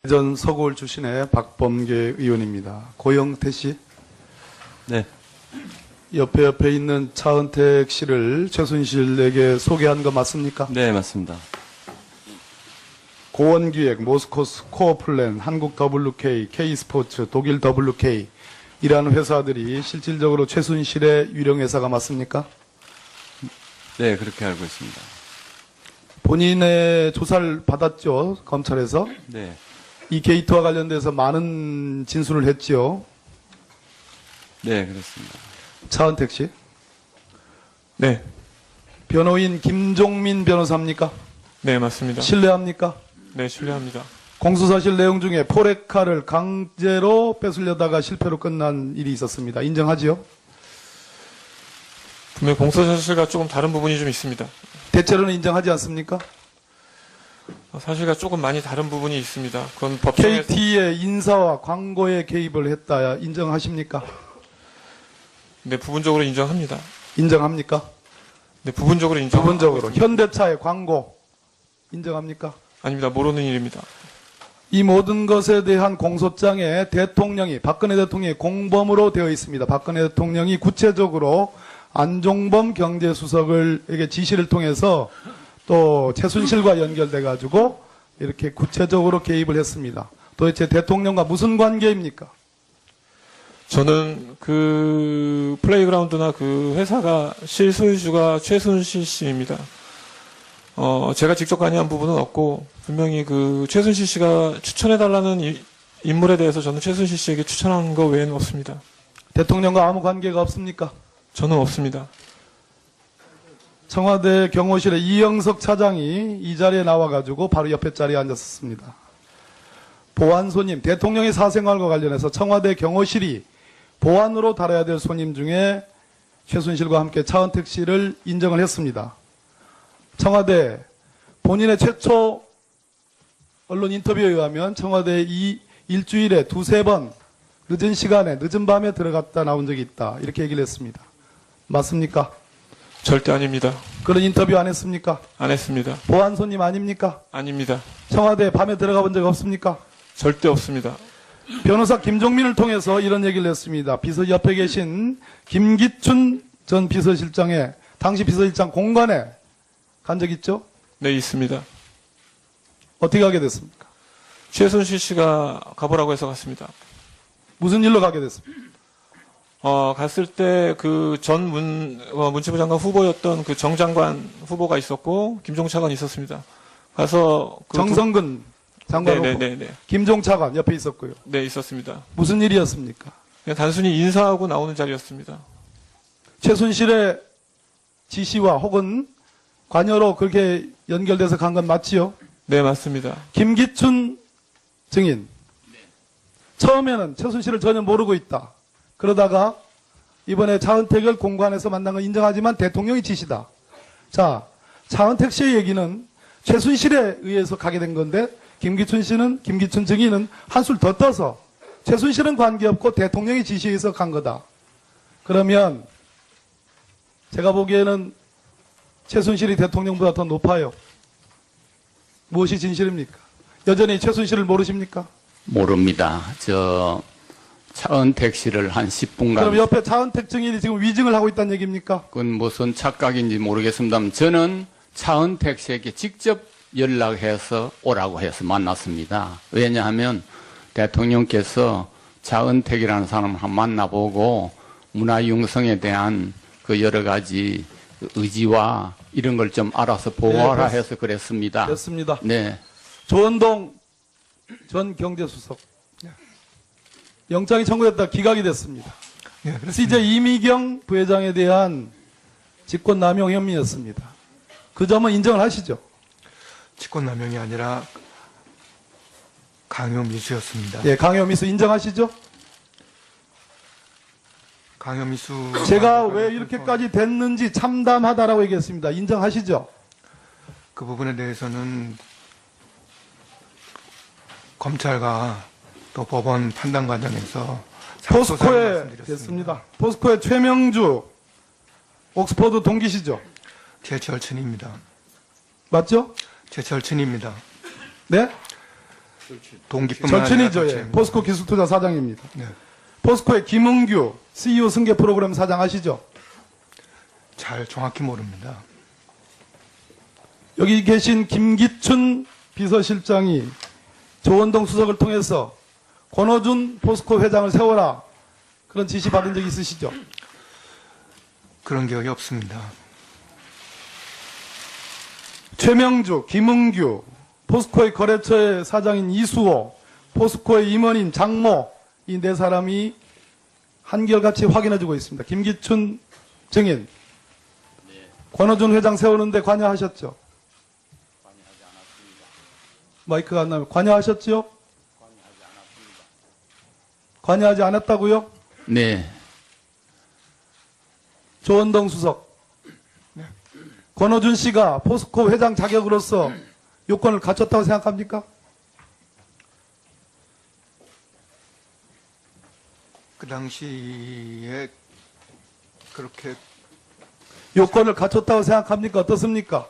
전 서구울 출신의 박범계 의원입니다. 고영태 씨. 네. 옆에 있는 차은택 씨를 최순실에게 소개한 거 맞습니까? 네, 맞습니다. 고원기획, 모스코스, 코어플랜, 한국 WK, K스포츠, 독일 WK 이라는 회사들이 실질적으로 최순실의 유령회사가 맞습니까? 네, 그렇게 알고 있습니다. 본인의 조사를 받았죠, 검찰에서. 네. 이 게이트와 관련돼서 많은 진술을 했지요. 네, 그렇습니다. 차은택 씨. 네, 변호인 김종민 변호사입니까? 네, 맞습니다. 신뢰합니까? 네, 신뢰합니다. 공수사실 내용 중에 포레카를 강제로 뺏으려다가 실패로 끝난 일이 있었습니다. 인정하지요? 분명 공소사실과 조금 다른 부분이 좀 있습니다. 대체로는 인정하지 않습니까? 사실과 조금 많이 다른 부분이 있습니다. 그건 법정에서 KT의 인사와 광고에 개입을 했다. 인정하십니까? 네, 부분적으로 인정합니다. 인정합니까? 네, 부분적으로 인정. 부분적으로. 현대차의 광고 인정합니까? 아닙니다. 모르는 일입니다. 이 모든 것에 대한 공소장에 대통령이, 박근혜 대통령이 공범으로 되어 있습니다. 박근혜 대통령이 구체적으로 안종범 경제수석에게 지시를 통해서 또 최순실과 연결돼 가지고 이렇게 구체적으로 개입을 했습니다. 도대체 대통령과 무슨 관계입니까? 저는 그 플레이그라운드나 그 회사가 실소유주가 최순실 씨입니다. 제가 직접 관여한 부분은 없고 분명히 그 최순실 씨가 추천해달라는 인물에 대해서 저는 최순실 씨에게 추천한 거 외에는 없습니다. 대통령과 아무 관계가 없습니까? 저는 없습니다. 청와대 경호실의 이영석 차장이 이 자리에 나와가지고 바로 옆에 자리에 앉았습니다. 보안 손님, 대통령의 사생활과 관련해서 청와대 경호실이 보안으로 다뤄야 될 손님 중에 최순실과 함께 차은택 씨를 인정을 했습니다. 청와대 본인의 최초 언론 인터뷰에 의하면 청와대 이 일주일에 두세 번 늦은 시간에 늦은 밤에 들어갔다 나온 적이 있다. 이렇게 얘기를 했습니다. 맞습니까? 절대 아닙니다. 그런 인터뷰 안 했습니까? 안 했습니다. 보안 손님 아닙니까? 아닙니다. 청와대 밤에 들어가 본 적 없습니까? 절대 없습니다. 변호사 김종민을 통해서 이런 얘기를 했습니다. 옆에 계신 김기춘 전 비서실장의 당시 비서실장 공간에 간 적 있죠? 네, 있습니다. 어떻게 가게 됐습니까? 최순실 씨가 가보라고 해서 갔습니다. 무슨 일로 가게 됐습니까? 갔을 때 그 전 문체부 장관 후보였던 그 정 장관 후보가 있었고 김종차관 있었습니다. 가서 그 정성근 장관 후보, 네네네. 김종차관 옆에 있었고요. 네, 있었습니다. 무슨 일이었습니까? 그냥 단순히 인사하고 나오는 자리였습니다. 최순실의 지시와 혹은 관여로 그렇게 연결돼서 간 건 맞지요? 네, 맞습니다. 김기춘 증인. 처음에는 최순실을 전혀 모르고 있다. 그러다가 이번에 차은택을 공관에서 만난 건 인정하지만 대통령이 지시다. 자, 차은택 씨의 얘기는 최순실에 의해서 가게 된 건데 김기춘 증인은 한술 더 떠서 최순실은 관계없고 대통령의 지시에 의해서 간 거다. 그러면 제가 보기에는 최순실이 대통령보다 더 높아요. 무엇이 진실입니까? 여전히 최순실을 모르십니까? 모릅니다. 차은택 씨를 한 10분간. 그럼 옆에 차은택 증인이 지금 위증을 하고 있다는 얘기입니까? 그건 무슨 착각인지 모르겠습니다만 저는 차은택 씨에게 직접 연락해서 오라고 해서 만났습니다. 왜냐하면 대통령께서 차은택이라는 사람을 한번 만나보고 문화융성에 대한 그 여러 가지 의지와 이런 걸 좀 알아서 보고하라 해서 그랬습니다. 됐습니다. 네. 조원동 전 경제수석. 영장이 청구됐다 기각이 됐습니다. CJ 이미경 부회장에 대한 직권남용 혐의였습니다. 그 점은 인정을 하시죠? 직권남용이 아니라 강요미수였습니다. 예, 강요미수 인정하시죠? 강요미수. 제가 왜 이렇게까지 됐는지 참담하다라고 얘기했습니다. 인정하시죠? 그 부분에 대해서는 검찰과 또 법원 판단 과정에서 포스코에 됐습니다. 포스코의 최명주 옥스퍼드 동기시죠? 제 절친입니다. 맞죠? 제 절친입니다. 네? 동기뿐만 절친이죠. 아니라 예. 같이 포스코 기술투자 사장입니다. 네. 포스코의 김은규 CEO 승계 프로그램 사장 아시죠? 잘 정확히 모릅니다. 여기 계신 김기춘 비서실장이 조원동 수석을 통해서 권호준 포스코 회장을 세워라 그런 지시 받은 적 있으시죠? 그런 기억이 없습니다. 최명주, 김은규, 포스코의 거래처의 사장인 이수호, 포스코의 임원인 장모 이 네 사람이 한결같이 확인해주고 있습니다. 김기춘 증인, 권호준 회장 세우는데 관여하셨죠? 마이크가 안 나면 관여하셨죠? 관여하지 않았다고요? 네. 조원동 수석. 권호준 씨가 포스코 회장 자격으로서 요건을 갖췄다고 생각합니까? 그 당시에 그렇게 요건을 갖췄다고 생각합니까? 어떻습니까?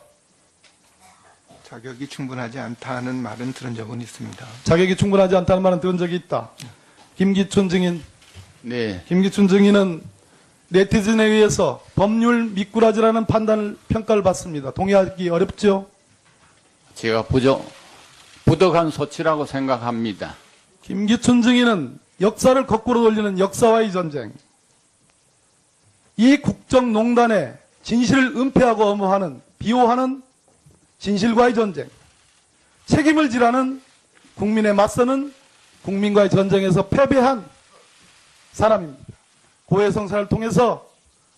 자격이 충분하지 않다는 말은 들은 적은 있습니다. 자격이 충분하지 않다는 말은 들은 적이 있다. 김기춘 증인. 네. 김기춘 증인은 네티즌에 의해서 법률 미꾸라지라는 판단을 평가를 받습니다. 동의하기 어렵죠? 제가 부덕한 소치라고 생각합니다. 김기춘 증인은 역사를 거꾸로 돌리는 역사와의 전쟁, 이 국정농단에 진실을 은폐하고 엄호하는 비호하는 진실과의 전쟁, 책임을 지라는 국민에 맞서는 국민과의 전쟁에서 패배한 사람입니다. 고해성사를 통해서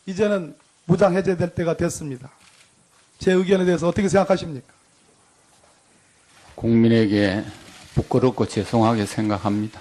이제는 무장 해제될 때가 됐습니다. 제 의견에 대해서 어떻게 생각하십니까? 국민에게 부끄럽고 죄송하게 생각합니다.